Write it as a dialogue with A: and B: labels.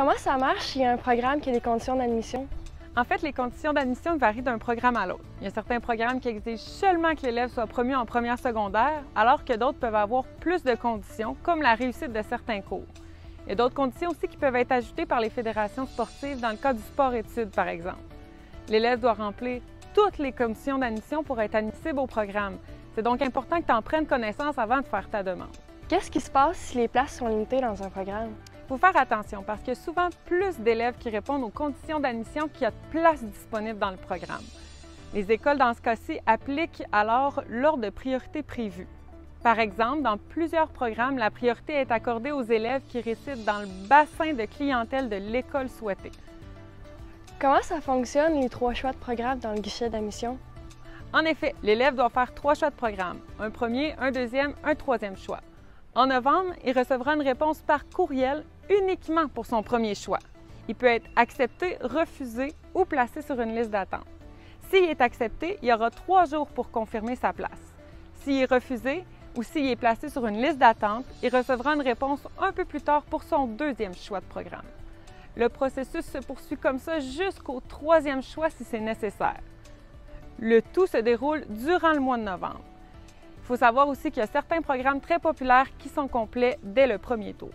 A: Comment ça marche s'il y a un programme qui a des conditions d'admission?
B: En fait, les conditions d'admission varient d'un programme à l'autre. Il y a certains programmes qui exigent seulement que l'élève soit promu en première secondaire, alors que d'autres peuvent avoir plus de conditions, comme la réussite de certains cours. Il y a d'autres conditions aussi qui peuvent être ajoutées par les fédérations sportives dans le cas du sport-études, par exemple. L'élève doit remplir toutes les conditions d'admission pour être admissible au programme. C'est donc important que tu en prennes connaissance avant de faire ta demande.
A: Qu'est-ce qui se passe si les places sont limitées dans un programme?
B: Il faut faire attention parce qu'il y a souvent plus d'élèves qui répondent aux conditions d'admission qu'il y a de places disponibles dans le programme. Les écoles, dans ce cas-ci, appliquent alors l'ordre de priorité prévu. Par exemple, dans plusieurs programmes, la priorité est accordée aux élèves qui résident dans le bassin de clientèle de l'école souhaitée.
A: Comment ça fonctionne, les 3 choix de programme dans le guichet d'admission?
B: En effet, l'élève doit faire 3 choix de programme, un premier, un deuxième, un troisième choix. En novembre, il recevra une réponse par courriel uniquement pour son premier choix. Il peut être accepté, refusé ou placé sur une liste d'attente. S'il est accepté, il y aura 3 jours pour confirmer sa place. S'il est refusé ou s'il est placé sur une liste d'attente, il recevra une réponse un peu plus tard pour son deuxième choix de programme. Le processus se poursuit comme ça jusqu'au 3e choix si c'est nécessaire. Le tout se déroule durant le mois de novembre. Il faut savoir aussi qu'il y a certains programmes très populaires qui sont complets dès le premier tour.